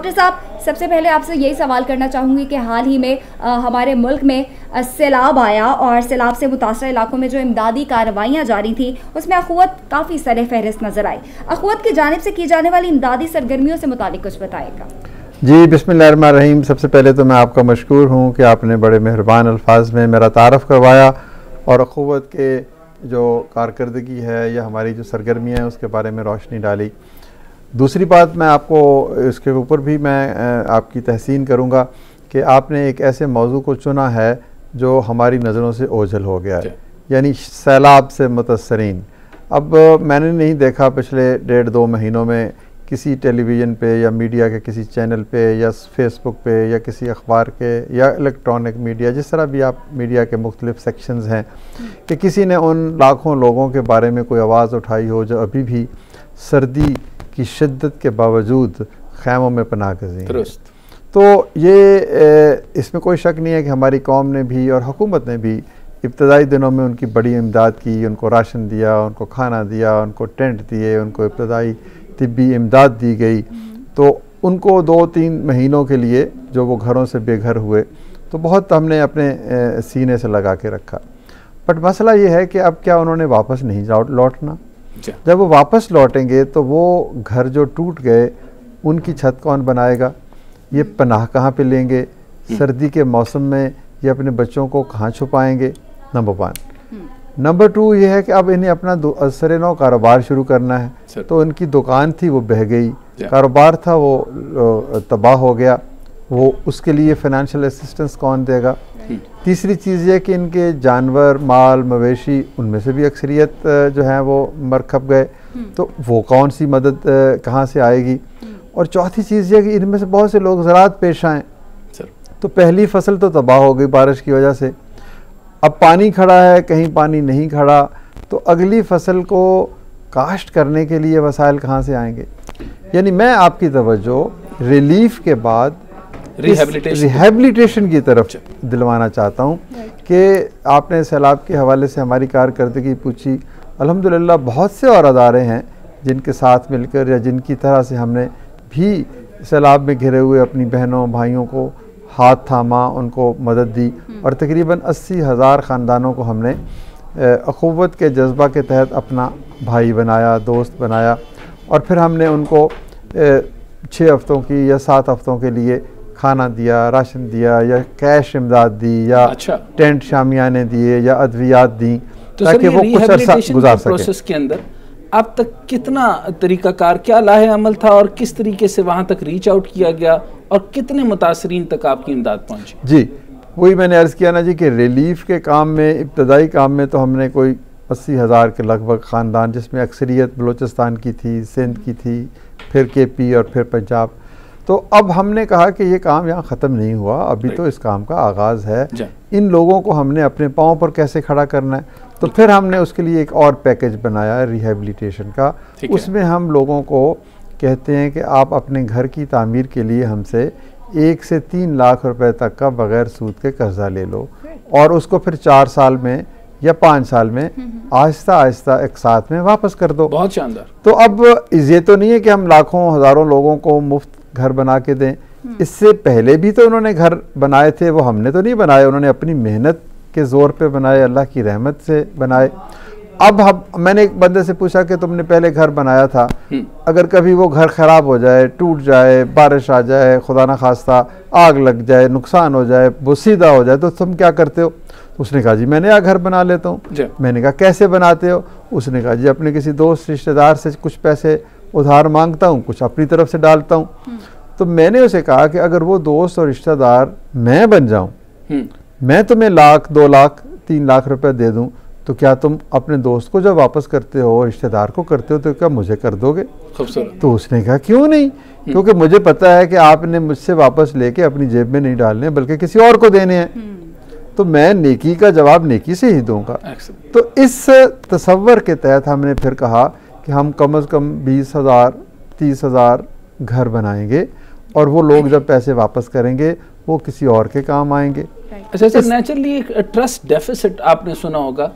Doctor साहब, सबसे पहले आपसे यही सवाल करना चाहूँगी कि हाल ही में हमारे मुल्क में सैलाब आया और सैलाब से मुतासर इलाकों में जो इमदादी कार्रवाइयाँ जारी थी उसमें अखुवत काफ़ी सरे फहरिस्त नज़र आई। अखुवत की जानिब से की जाने वाली इमदादी सरगर्मियों से मुतालिक कुछ बताएगा। जी, बिस्मिल्लाहिर्रहमानिर्रहीम। सबसे पहले तो मैं आपका मशकूर हूँ कि आपने बड़े मेहरबान अल्फाज में मेरा तारफ़ करवाया और अखुवत के जो कारकर्दगी है या हमारी जो सरगर्मियाँ हैं उसके बारे में रोशनी डाली। दूसरी बात मैं आपको इसके ऊपर भी मैं आपकी तहसीन करूँगा कि आपने एक ऐसे मौजू को चुना है जो हमारी नज़रों से ओझल हो गया है, यानी सैलाब से मुतअस्सरीन। अब मैंने नहीं देखा पिछले 1.5-2 महीनों में किसी टेलीविज़न पे या मीडिया के किसी चैनल पे या फेसबुक पे या किसी अखबार के या इलेक्ट्रॉनिक मीडिया, जिस तरह भी आप मीडिया के मुख्तलिफ सेक्शंस हैं, कि किसी ने उन लाखों लोगों के बारे में कोई आवाज़ उठाई हो जो अभी भी सर्दी की शिद्दत के बावजूद खैमों में पनाह गज़ीं हैं। तो ये इसमें कोई शक नहीं है कि हमारी कौम ने भी और हुकूमत ने भी इब्तदाई दिनों में उनकी बड़ी इमदाद की, उनको राशन दिया, उनको खाना दिया, उनको टेंट दिए, उनको इब्तदाई तिब्बी इमदाद दी गई। तो उनको 2-3 महीनों के लिए जो वो घरों से बेघर हुए तो बहुत हमने अपने सीने से लगा के रखा। बट मसला ये है कि अब क्या उन्होंने वापस नहीं लौटना? जब वो वापस लौटेंगे तो वो घर जो टूट गए उनकी छत कौन बनाएगा? ये पनाह कहाँ पे लेंगे? सर्दी के मौसम में ये अपने बच्चों को कहाँ छुपाएंगे? नंबर 1। नंबर 2 ये है कि अब इन्हें अपना असर-ए-नौ कारोबार शुरू करना है। तो इनकी दुकान थी वो बह गई, कारोबार था वो तबाह हो गया, वो उसके लिए फ़ाइनेंशियल असिस्टेंस कौन देगा? तीसरी चीज़ ये कि इनके जानवर, माल, मवेशी, उनमें से भी अक्सरियत जो है वो मर खप गए, तो वो कौन सी मदद कहाँ से आएगी? और चौथी चीज़ ये कि इनमें से बहुत से लोग ज़राअत पेश आएँ, तो पहली फसल तो तबाह हो गई बारिश की वजह से। अब पानी खड़ा है, कहीं पानी नहीं खड़ा, तो अगली फसल को काश्त करने के लिए वसाइल कहाँ से आएंगे? यानी मैं आपकी तवज्जो रिलीफ के बाद रिहैबिलिटेशन की तरफ दिलवाना चाहता हूँ कि आपने सैलाब के हवाले से हमारी कारकर्दगी पूछी। अल्हम्दुलिल्लाह बहुत से और अदारे हैं जिनके साथ मिलकर या जिनकी तरह से हमने भी सैलाब में घिरे हुए अपनी बहनों भाइयों को हाथ थामा, उनको मदद दी और तकरीबन 80,000 ख़ानदानों को हमने अखुवत के जज्बा के तहत अपना भाई बनाया, दोस्त बनाया। और फिर हमने उनको 6 हफ़्तों की या 7 हफ़्तों के लिए खाना दिया, राशन दिया या कैश इमदाद दी या टेंट शामियाने दिए या अद्वियात दी, ताकि वो कुछ अर्सा गुजार सके। प्रोसेस के अंदर अब तक कितना तरीक़ाकार, क्या लाहे अमल था और किस तरीके से वहाँ तक रीच आउट किया गया और कितने मुतासरीन तक आपकी इमदाद पहुँची? जी, वही मैंने अर्ज़ किया ना जी कि रिलीफ के काम में, इब्तदाई काम में तो हमने कोई 80,000 के लगभग ख़ानदान, जिसमें अक्सरियत बलूचिस्तान की थी, सिंध की थी, फिर KP और फिर पंजाब। तो अब हमने कहा कि ये काम यहाँ ख़त्म नहीं हुआ, अभी तो इस काम का आगाज़ है। इन लोगों को हमने अपने पाँव पर कैसे खड़ा करना है? तो फिर हमने उसके लिए एक और पैकेज बनाया रिहैबिलिटेशन का। उसमें हम लोगों को कहते हैं कि आप अपने घर की तामीर के लिए हमसे 1 से 3 लाख रुपए तक का बग़ैर सूद के कर्जा ले लो और उसको फिर 4 साल में या 5 साल में आहिस्ता आहिस्ता एक साथ में वापस कर दो। बहुत शानदार। तो अब ये तो नहीं है कि हम लाखों हज़ारों लोगों को मुफ्त घर बना के दें। इससे पहले भी तो उन्होंने घर बनाए थे, वो हमने तो नहीं बनाए, उन्होंने अपनी मेहनत के ज़ोर पे बनाए, अल्लाह की रहमत से बनाए। अब मैंने एक बंदे से पूछा कि तुमने पहले घर बनाया था, अगर कभी वो घर ख़राब हो जाए, टूट जाए, बारिश आ जाए, खुदा न खास्ता आग लग जाए, नुकसान हो जाए, वो सीधा हो जाए, तो तुम क्या करते हो? उसने कहा जी मैं नया घर बना लेता हूँ। मैंने कहा कैसे बनाते हो? उसने कहा जी अपने किसी दोस्त रिश्तेदार से कुछ पैसे उधार मांगता हूँ, कुछ अपनी तरफ से डालता हूँ। तो मैंने उसे कहा कि अगर वो दोस्त और रिश्तेदार मैं बन जाऊँ, मैं तुम्हें 1 लाख, 2 लाख, 3 लाख रुपए दे दूँ, तो क्या तुम अपने दोस्त को जब वापस करते हो, रिश्तेदार को करते हो, तो क्या मुझे कर दोगे? तो उसने कहा क्यों नहीं, क्योंकि मुझे पता है कि आपने मुझसे वापस लेके अपनी जेब में नहीं डालने बल्कि किसी और को देने हैं, तो मैं नेकी का जवाब नेकी से ही दूंगा। तो इस तसव्वुर के तहत हमने फिर कहा कि हम कम से कम 20,000, 30,000 घर बनाएंगे और वो लोग जब पैसे वापस करेंगे वो किसी और के काम आएंगे। अच्छा सर, नेचुरली एक ट्रस्ट डेफिसिट आपने सुना होगा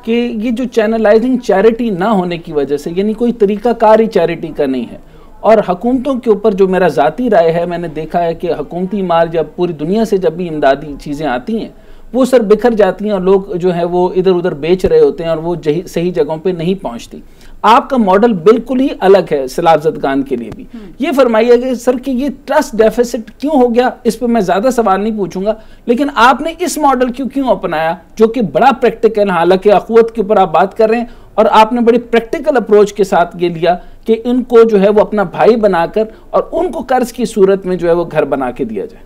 कि ये जो चैनलाइजिंग चैरिटी ना होने की वजह से, यानी कोई तरीकाकार ही चैरिटी का नहीं है और हुकूमतों के ऊपर जो मेरा ज़ाती राय है, मैंने देखा है कि हुकूमती माल जब पूरी दुनिया से जब भी इमदादी चीज़ें आती हैं वो सर बिखर जाती हैं और लोग जो है वो इधर उधर बेच रहे होते हैं और वो सही जगहों पे नहीं पहुंचती। आपका मॉडल बिल्कुल ही अलग है सैलाब ज़दगान के लिए भी। ये फरमाइएगा सर कि ये ट्रस्ट डेफिसिट क्यों हो गया, इस पर मैं ज़्यादा सवाल नहीं पूछूंगा, लेकिन आपने इस मॉडल क्यों अपनाया जो कि बड़ा प्रैक्टिकल, हालांकि अखुवत के ऊपर आप बात कर रहे हैं और आपने बड़ी प्रैक्टिकल अप्रोच के साथ ये लिया कि इनको जो है वो अपना भाई बनाकर और उनको कर्ज की सूरत में जो है वो घर बना के दिया जाए।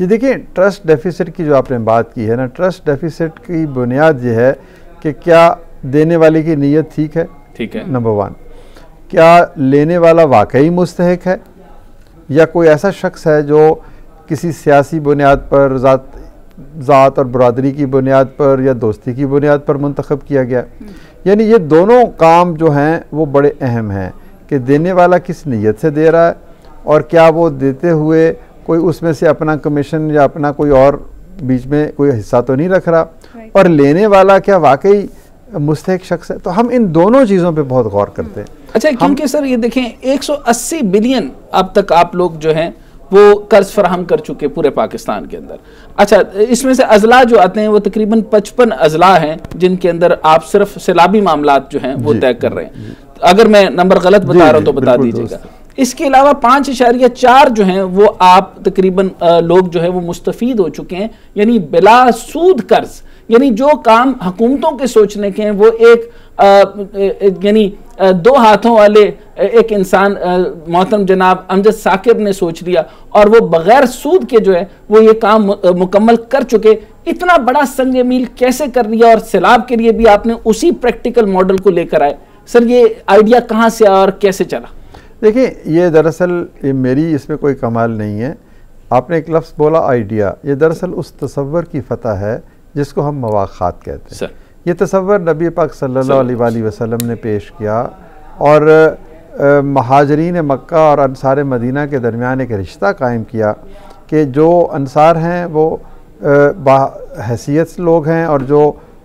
जी देखिए, ट्रस्ट डेफिसिट की जो आपने बात की है ना, ट्रस्ट डेफिसिट की बुनियाद ये है कि क्या देने वाले की नीयत ठीक है, नंबर 1, क्या लेने वाला वाकई मुस्तहिक है या कोई ऐसा शख्स है जो किसी सियासी बुनियाद पर, ज़ात और बरादरी की बुनियाद पर या दोस्ती की बुनियाद पर मुंतखब किया गया। यानी ये दोनों काम जो हैं वो बड़े अहम हैं कि देने वाला किस नीयत से दे रहा है और क्या वो देते हुए कोई उसमें से अपना कमीशन या अपना कोई और बीच में कोई हिस्सा तो नहीं रख रहा, और लेने वाला क्या वाकई मुस्तहिक शख्स है। तो हम इन दोनों चीज़ों पे बहुत गौर करते हैं। अच्छा, क्योंकि सर ये देखें 180 बिलियन अब तक आप लोग जो हैं वो कर्ज फराहम कर चुके पूरे पाकिस्तान के अंदर। अच्छा, इसमें से अजला जो आते हैं वो तकरीबन 55 अजला हैं जिनके अंदर आप सिर्फ सैलाबी मामलात जो हैं वो तय कर रहे हैं। अगर मैं नंबर गलत बता रहा हूँ तो बता दीजिएगा। इसके अलावा 5.4 जो हैं वो आप तकरीबन लोग जो है वो मुस्तफीद हो चुके हैं, यानी बिला सूद कर्ज। यानी जो काम हुकूमतों के सोचने के हैं वो एक यानी 2 हाथों वाले एक इंसान मोहतरम जनाब अमजद साकिब ने सोच लिया और वो बगैर सूद के जो है वो ये काम मुकम्मल कर चुके। इतना बड़ा संग मील कैसे कर लिया, और सैलाब के लिए भी आपने उसी प्रैक्टिकल मॉडल को लेकर आए। सर ये आइडिया कहाँ से आया और कैसे चला? देखिए, ये दरअसल मेरी इसमें कोई कमाल नहीं है। आपने एक लफ्ज़ बोला आइडिया, ये दरअसल उस तसव्वुर की फतह है जिसको हम मवाख़ात कहते हैं। ये तसव्वुर नबी पाक सल्लल्लाहु अलैहि वसल्लम ने पेश किया और महाजरीन मक्का और अंसार मदीना के दरमियान एक रिश्ता कायम किया कि जो अंसार हैं वो हैसियत लोग हैं और जो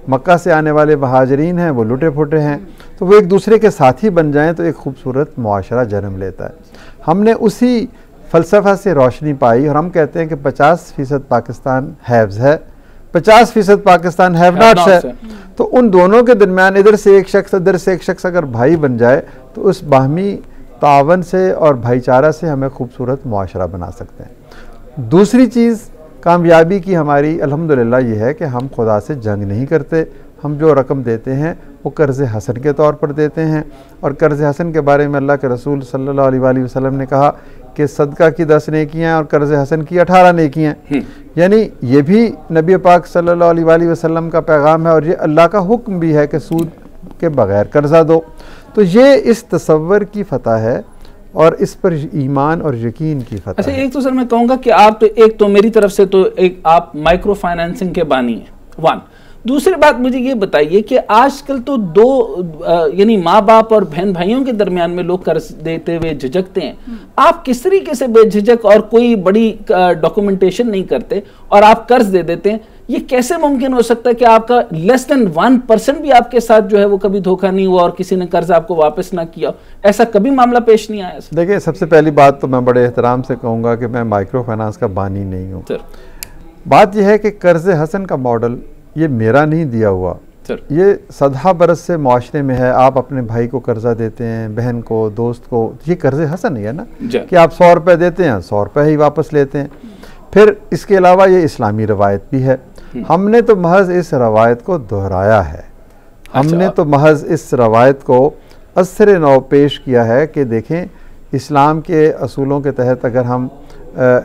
मक्का से आने वाले महाजरीन हैं वो लुटे फुटे हैं, तो वो एक दूसरे के साथी बन जाएं तो एक खूबसूरत मुआशरा जन्म लेता है। हमने उसी फ़लसफ़ा से रोशनी पाई और हम कहते हैं कि 50% पाकिस्तान हैव्स है, 50% पाकिस्तान हैव नॉट्स है। तो उन दोनों के दरमियान इधर से एक शख्स इधर से एक शख्स अगर भाई बन जाए तो उस बाहमी तावन से और भाईचारा से हमें खूबसूरत मुआशरा बना सकते हैं। दूसरी चीज़ कामयाबी की हमारी अल्हम्दुलिल्लाह ये है कि हम खुदा से जंग नहीं करते। हम जो रकम देते हैं वो कर्ज़ हसन के तौर पर देते हैं, और कर्ज़ हसन के बारे में अल्लाह के रसूल सल्लल्लाहु अलैहि वसल्लम ने कहा कि सदका की 10 नेकियाँ और कर्ज़ हसन की 18 नेकियाँ। यानी ये भी नबी पाक सल्लल्लाहु अलैहि वसल्लम का पैगाम है और ये अल्लाह का हुक्म भी है कि सूद के बग़ैर कर्ज़ा दो। तो ये इस तसव्वुर की फतह है और इस पर ईमान और यकीन की फतह। अच्छा, एक तो सर मैं कहूँगा कि आप तो एक तो मेरी तरफ से तो एक आप माइक्रो फाइनेंसिंग के बानी हैं, 1। दूसरी बात मुझे ये बताइए कि आजकल तो यानी माँ बाप और बहन भाइयों के दरमियान में लोग कर्ज देते हुए झिझकते हैं। आप किस तरीके से बेझिझक और कोई बड़ी डॉक्यूमेंटेशन नहीं करते और आप कर्ज दे देते हैं? ये कैसे मुमकिन हो सकता है कि आपका लेस देन 1% भी आपके साथ जो है वो कभी धोखा नहीं हुआ और किसी ने कर्ज आपको वापस ना किया? ऐसा कभी मामला पेश नहीं आया? देखिए, सबसे पहली बात तो मैं बड़े एहतराम से कहूँगा कि मैं माइक्रो फाइनेंस का बानी नहीं हूँ। बात यह है कि कर्ज हसन का मॉडल ये मेरा नहीं दिया हुआ, ये सदा बरस से मुआशरे में है। आप अपने भाई को कर्जा देते हैं, बहन को, दोस्त को, ये कर्ज हसन ही है ना कि आप 100 रुपये देते हैं, 100 रुपये ही वापस लेते हैं। फिर इसके अलावा ये इस्लामी रवायत भी है। हमने तो महज इस रवायत को दोहराया है, हमने तो महज इस रवायत को असर नौ पेश किया है कि देखें इस्लाम के असूलों के तहत अगर हम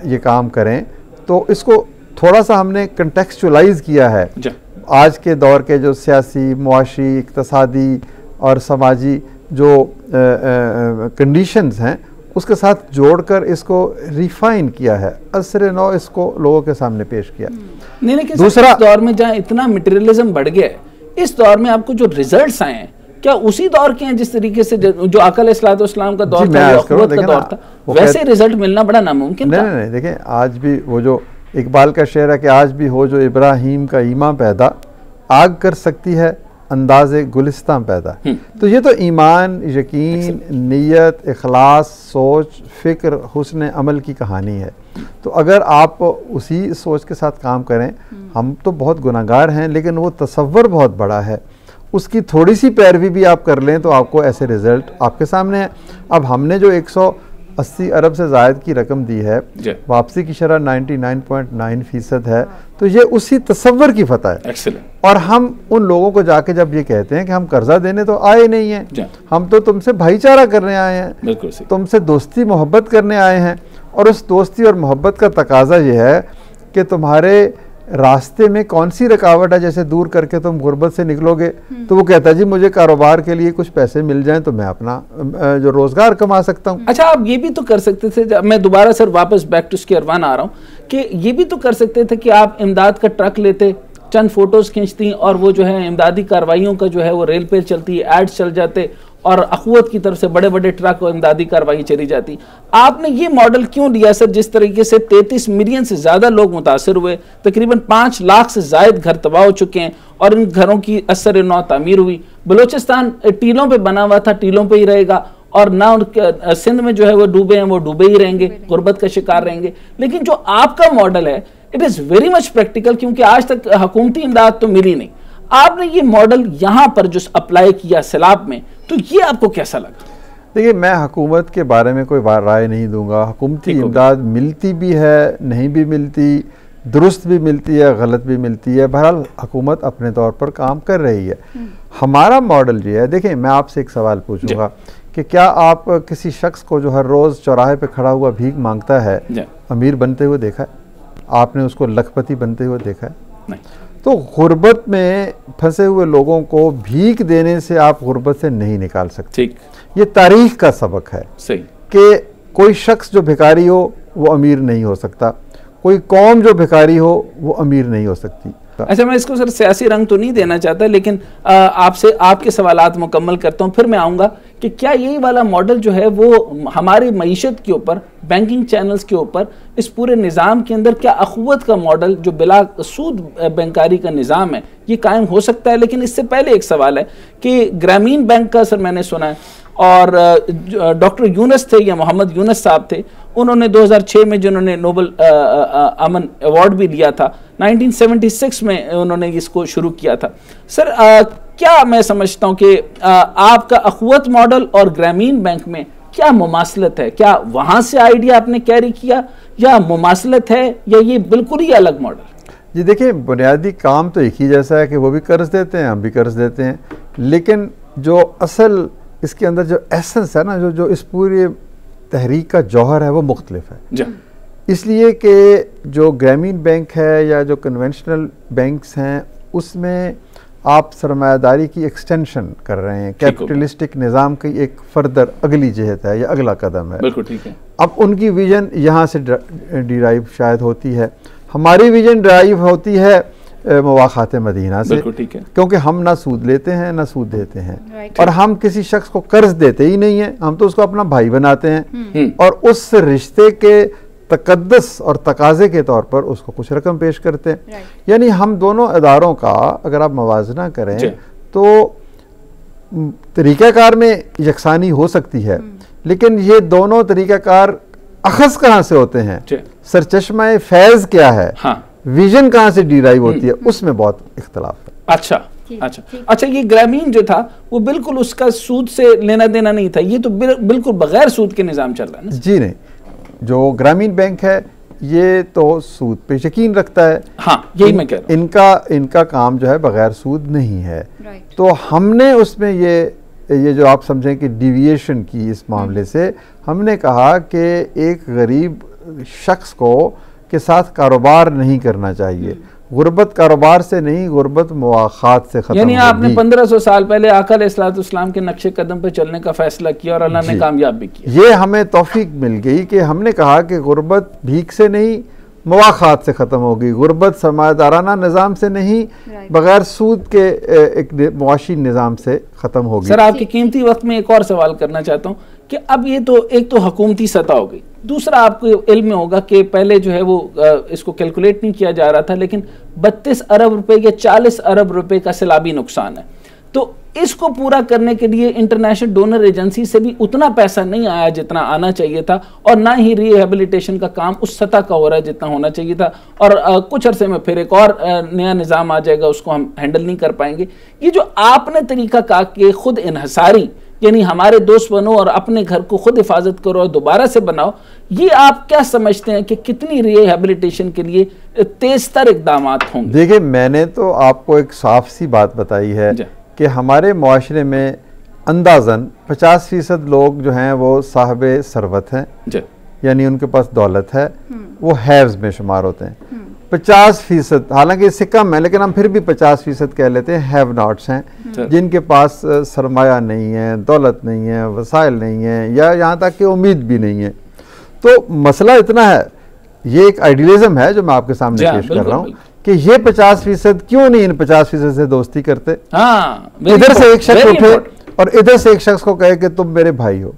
ये काम करें तो इसको थोड़ा सा हमने कंटेक्चुअलाइज किया है आज के दौर के जो सियासी, मुआशी, इक्तसादी और समाजी जो कंडीशंस हैं उसके साथ जोड़कर इसको रिफाइन किया है, असर नौ इसको लोगों के सामने पेश किया। नहीं, लेकिन दूसरा दौर में जहाँ इतना मटेरियलिज्म बढ़ गया है, इस दौर में आपको जो रिजल्ट्स आए हैं क्या उसी दौर के हैं जिस तरीके से जो अकल इस्लाम का दौर था, अखुवत का दौर था, वैसे रिजल्ट मिलना बड़ा नामुमकिन था? नहीं, देखें आज भी वो जो इकबाल का शेर है कि आज भी हो जो इब्राहिम का ईमा पैदा, आग कर सकती है अंदाज़े गुलिस्तां पैदा। तो ये तो ईमान, यकीन, नीयत, इखलास, सोच, फ़िक्र, हुस्न अमल की कहानी है। तो अगर आप उसी सोच के साथ काम करें, हम तो बहुत गुनाहगार हैं लेकिन वो तसव्वुर बहुत बड़ा है, उसकी थोड़ी सी पैरवी भी आप कर लें तो आपको ऐसे रिज़ल्ट आपके सामने है। अब हमने जो 180 अरब से ज़ायद की रकम दी है, वापसी की शरह 99.9% है, तो ये उसी तसव्वुर की फतह है। एक्सीलेंट। और हम उन लोगों को जाके जब ये कहते हैं कि हम कर्जा देने तो आए नहीं हैं, हम तो तुमसे भाईचारा करने आए हैं, तुमसे दोस्ती मोहब्बत करने आए हैं, और उस दोस्ती और मोहब्बत का तकाजा ये है कि तुम्हारे रास्ते में कौन सी रुकावट है, जैसे दूर करके तुम गुर्बत से निकलोगे तो वो कहता है जी मुझे कारोबार के लिए कुछ पैसे मिल जाएं तो मैं अपना जो रोजगार कमा सकता हूं। अच्छा, आप ये भी तो कर सकते थे, मैं दोबारा सर वापस बैक टू स्क्वायर वन आ रहा हूं, कि ये भी तो कर सकते थे कि आप इमदाद का ट्रक लेते, चंद फोटोज खींचती और वो जो है इमदादी कार्रवाइयों का जो है वो रेल पे चलती, एड्स चल जाते और अखुवत की तरफ से बड़े बड़े ट्रक और इमदादी कार्रवाई चली जाती। आपने ये मॉडल क्यों लिया सर, जिस तरीके से 33 मिलियन से ज्यादा लोग मुतासर हुए, तकरीबन 5 लाख से जायद घर तबाह हो चुके हैं और इन घरों की असर नौ तामीर हुई। बलूचिस्तान टीलों पे बना हुआ था, टीलों पे ही रहेगा, और ना सिंध में जो है वो डूबे हैं, वो डूबे ही रहेंगे, गुर्बत का शिकार रहेंगे। लेकिन जो आपका मॉडल है it is very much practical, क्योंकि आज तक हुकूमती इमदाद तो मिली नहीं। आपने ये मॉडल यहां पर जो अप्लाई किया सैलाब में, तो ये आपको कैसा लगा? देखिए, मैं हुकूमत के बारे में कोई राय नहीं दूंगा। हुकूमती इमदाद मिलती भी है, नहीं भी मिलती, दुरुस्त भी मिलती है, गलत भी मिलती है। बहरहाल हुकूमत अपने तौर पर काम कर रही है। हमारा मॉडल ये है, देखिए मैं आपसे एक सवाल पूछूंगा कि क्या आप किसी शख्स को जो हर रोज़ चौराहे पे खड़ा हुआ भीख मांगता है अमीर बनते हुए देखा है? आपने उसको लखपति बनते हुए देखा है? नहीं। तो गुर्बत में फंसे हुए लोगों को भीख देने से आप गुर्बत से नहीं निकाल सकते। ठीक। ये तारीख का सबक है। सही। कि कोई शख्स जो भिखारी हो वो अमीर नहीं हो सकता, कोई कौम जो भिखारी हो वो अमीर नहीं हो सकती। अच्छा, मैं इसको सर सियासी रंग तो नहीं देना चाहता, लेकिन आपसे आपके सवालात मुकम्मल करता हूँ, फिर मैं आऊँगा कि क्या यही वाला मॉडल जो है वो हमारी मईशत के ऊपर, बैंकिंग चैनल्स के ऊपर, इस पूरे निज़ाम के अंदर क्या अखुवत का मॉडल जो बिला सूद बैंकारी का निज़ाम है ये कायम हो सकता है? लेकिन इससे पहले एक सवाल है कि ग्रामीण बैंक का सर मैंने सुना है, और डॉक्टर यूनस थे या मोहम्मद यूनस साहब थे, उन्होंने 2006 में जिन्होंने नोबल अमन अवार्ड भी लिया था, 1976 में उन्होंने इसको शुरू किया था। सर क्या मैं समझता हूँ कि आपका अखुवत मॉडल और ग्रामीण बैंक में क्या मुमासलत है? क्या वहाँ से आइडिया आपने कैरी किया या मुमासलत है, या ये बिल्कुल ही अलग मॉडल? जी देखिए, बुनियादी काम तो एक ही जैसा है कि वो भी कर्ज देते हैं, हम भी कर्ज देते हैं, लेकिन जो असल इसके अंदर जो एसेंस है ना, जो इस पूरी तहरीक का जौहर है वो मुख्तलिफ है। इसलिए कि जो ग्रामीण बैंक है या जो कन्वेंशनल बैंक्स हैं उसमें आप सरमायादारी की एक्सटेंशन कर रहे हैं, कैपिटलिस्टिक निज़ाम की एक फर्दर अगली जहत है या अगला कदम है। बिल्कुल ठीक है। अब उनकी विजन यहाँ से डिराइव शायद होती है, हमारी विजन ड्राइव होती है मवाखात मदीना से, क्योंकि हम ना सूद लेते हैं ना सूद देते हैं, और हम किसी शख्स को कर्ज देते ही नहीं है, हम तो उसको अपना भाई बनाते हैं और उस रिश्ते के तकद्दस और तकाजे के तौर पर उसको कुछ रकम पेश करते हैं। यानी हम दोनों इदारों का अगर आप मवाजना करें तो तरीक़ाकार में यकसानी हो सकती है, लेकिन ये दोनों तरीक़ाकार अखज़ कहाँ से होते हैं, सरचश्मा फैज़ क्या है, विजन कहाँ से डिराइव होती है, उसमें बहुत इख्तलाफ है। अच्छा, ये ग्रामीण जो था वो बिल्कुल उसका सूद से लेना देना नहीं था, ये तो बिल्कुल बगैर सूद के निज़ाम चल रहा है ना? जी नहीं, जो ग्रामीण बैंक है ये तो सूद पे यकीन रखता है। हाँ, यही मैं कह रहा हूं। इनका काम जो है बगैर सूद नहीं है। तो हमने उसमें ये जो आप समझें कि डिविएशन की इस मामले से, हमने कहा कि एक गरीब शख्स को के साथ कारोबार नहीं करना चाहिए, गुर्बत कारोबार से नहीं, गुर्बत मुआखात से खत्म। यानी आपने 1500 साल पहले आका अलैहिस्सलाम के नक्शे कदम पे चलने का फैसला किया और अल्लाह ने कामयाब भी किया। ये हमें तौफीक मिल गई कि हमने कहा कि गुर्बत भीख से नहीं, मुआखात से ख़त्म होगी, गुर्बत सरमायादाराना निज़ाम से नहीं, बगैर सूद के एक मुआशी निज़ाम से ख़त्म होगी। सर, आपके कीमती वक्त में एक और सवाल करना चाहता हूँ कि अब ये तो एक तो हुकूमती सतह हो गई, दूसरा आपको इल्म में होगा कि पहले जो है वो इसको कैलकुलेट नहीं किया जा रहा था, लेकिन 32 अरब रुपए या 40 अरब रुपए का सैलाबी नुकसान है। तो इसको पूरा करने के लिए इंटरनेशनल डोनर एजेंसी से भी उतना पैसा नहीं आया जितना आना चाहिए था, और ना ही रिहेबिलिटेशन का काम उस सतह का हो रहा है जितना होना चाहिए था। और कुछ अरसे में फिर एक और नया निज़ाम आ जाएगा, उसको हम हैंडल नहीं कर पाएंगे। ये जो आपने तरीका कहा कि खुद इन्हसारी, यानी हमारे दोस्त बनो और अपने घर को खुद हिफाजत करो और दोबारा से बनाओ, ये आप क्या समझते हैं कि कितनी रिहेबिलिटेशन के लिए तेजतर इकदाम होंगे? देखिए, मैंने तो आपको एक साफ सी बात बताई है कि हमारे मुआशरे में अंदाज़न 50% लोग जो हैं वो साहिब सरवत हैं, यानी उनके पास दौलत है, वो हैव्स में शुमार होते हैं। 50%, हालांकि इससे कम है लेकिन हम फिर भी 50% कह लेते हैं, हैव नॉट्स हैं, जिनके पास सरमाया नहीं है, दौलत नहीं है, वसाइल नहीं है, या यहाँ तक कि उम्मीद भी नहीं है। तो मसला इतना है, ये एक आइडियलिज्म है जो मैं आपके सामने पेश कर रहा हूँ कि ये 50% क्यों नहीं इन 50% से दोस्ती करते। इधर से एक शख्स उठे और इधर से एक शख्स को कहे कि तुम मेरे भाई हो।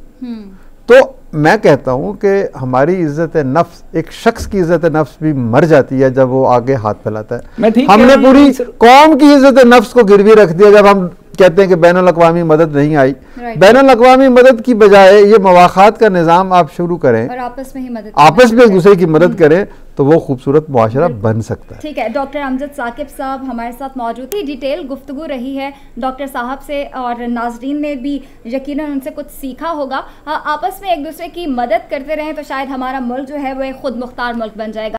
तो मैं कहता हूं कि हमारी इज्जत नफ्स, एक शख्स की इज्जत नफ्स भी मर जाती है जब वो आगे हाथ फैलाता है। हमने पूरी कौम की इज्जत नफ्स को गिरवी रख दिया जब हम कहते हैं कि बैनुल अक़वामी मदद नहीं आई। बैनुल अक़वामी मदद की बजाय ये मवाख़ात का निज़ाम आप शुरू करें और आपस में एक दूसरे की मदद करें, तो वो खूबसूरत मुआशरा बन सकता है। ठीक है, डॉक्टर अमजद साकिब साहब हमारे साथ मौजूद थे। डिटेल गुफ्तगू रही है डॉक्टर साहब से, और नाजरीन ने भी यकीनन उनसे कुछ सीखा होगा। आपस में एक दूसरे की मदद करते रहें तो शायद हमारा मुल्क जो है वो एक खुद मुख्तार मुल्क बन जाएगा।